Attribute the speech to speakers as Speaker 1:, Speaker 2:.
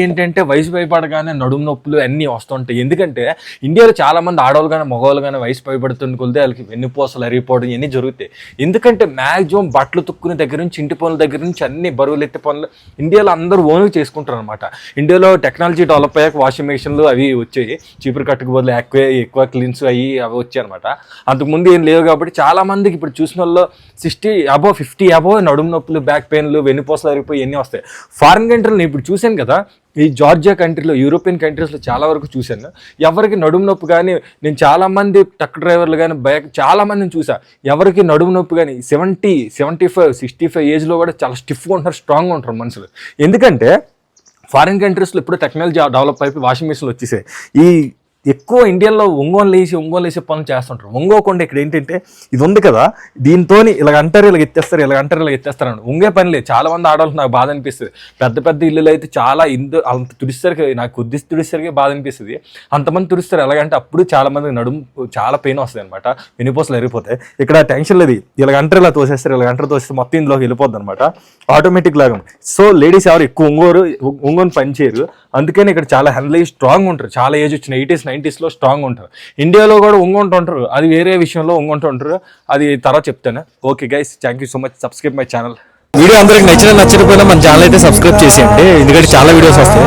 Speaker 1: ఏంటంటే వయసు పైపడగానే నడుము నొప్పులు అన్నీ వస్తుంటాయి. ఎందుకంటే ఇండియాలో చాలా మంది ఆడవాళ్ళు కానీ మగవాళ్ళు కానీ వయసు పైపడుతున్న కొలితే వాళ్ళకి వెన్నుపూసలు అరిగిపోవడం ఇవన్నీ జరుగుతాయి. ఎందుకంటే మ్యాక్సిమం బట్టలు తుక్కునే దగ్గర నుంచి ఇంటి పనుల దగ్గర నుంచి అన్ని బరువులు ఎత్తే పనులు ఇండియాలో అందరూ ఓన్గా చేసుకుంటారు అనమాట. ఇండియాలో టెక్నాలజీ డెవలప్ అయ్యాక వాషింగ్ మెషిన్లు అవి వచ్చాయి, చీపురు కట్టుకు బదులు ఎక్కువ క్లీన్స్ అవి వచ్చాయి అనమాట. అంతకుముందు ఏం లేవు కాబట్టి చాలా మందికి ఇప్పుడు చూసిన వాళ్ళు 60 అబోవ్ 50 అబోవ్ నడుము నొప్పులు, బ్యాక్ పెయిన్లు, వెన్నుపూసలు అరిగిపోయి ఇవన్నీ వస్తాయి. ఫారిన్ కంట్రీలు నేను ఇప్పుడు చూశాను కదా, ఈ జార్జియా కంట్రీలో, యూరోపియన్ కంట్రీస్లో చాలా వరకు చూశాను. ఎవరికి నడుము నొప్పి కానీ, నేను చాలామంది ట్రక్ డ్రైవర్లు కానీ బైక్ చాలామందిని చూసా, ఎవరికి నడుము నొప్పి కానీ 70, 75, 65 ఏజ్లో కూడా చాలా స్టిఫ్గా ఉంటారు, స్ట్రాంగ్గా ఉంటారు మనుషులు. ఎందుకంటే ఫారిన్ కంట్రీస్లో ఇప్పుడు టెక్నాలజీ డెవలప్ అయిపోయి వాషింగ్ మెషిన్లు వచ్చేసాయి. ఈ ఎక్కువ ఇండియాలో ఒంగోలు లేసి పనులు చేస్తుంటారు. ఒంగోకుండా ఇక్కడ ఏంటంటే ఇది ఉంది కదా, దీంతో ఇలాగ అంటారు, ఇలాగ ఎత్తేస్తారు అని ఒంగే పని లేదు. చాలా మంది ఆడవాళ్ళకి నాకు బాధ అనిపిస్తుంది. పెద్ద ఇల్లులు అయితే చాలా అంత తుడిస్తారు, నాకు కొద్ది తుడిసరికి బాధ అనిపిస్తుంది. అంతమంది తుడిస్తారు. ఎలాగంటే అప్పుడు చాలా మంది నడుము చాలా పెయిన్ వస్తుంది అనమాట, వెన్నుపూసలు ఎరిగిపోతాయి. ఇక్కడ టెన్షన్ లేదు, ఇలాగ అంటారు, ఇలా తోసేస్తే మొత్తం ఇందులోకి వెళ్ళిపోద్ది అనమాట, ఆటోమేటిక్ లాగా. సో లేడీస్ ఎవరు ఎక్కువ ఒంగోని పని చేయరు, అందుకని ఇక్కడ చాలా హెల్తీ స్ట్రాంగ్ ఉంటారు. చాలా ఏజ్ వచ్చిన 80s 90sలో స్ట్రాంగ్ ఉంటారు. ఇండియాలో కూడా ఒంగుంటుంటారు, అది వేరే విషయంలో ఒంగుంటుంటారు, అది తర్వాత చెప్తాను. Okay guys, thank you so much. Subscribe my channel.
Speaker 2: Video అందరికి నచ్చకపోయినా మన ఛానల్ అయితే సబ్స్క్రైబ్ చేసేయండి, ఎందుకంటే చాలా వీడియోస్ వస్తాయి.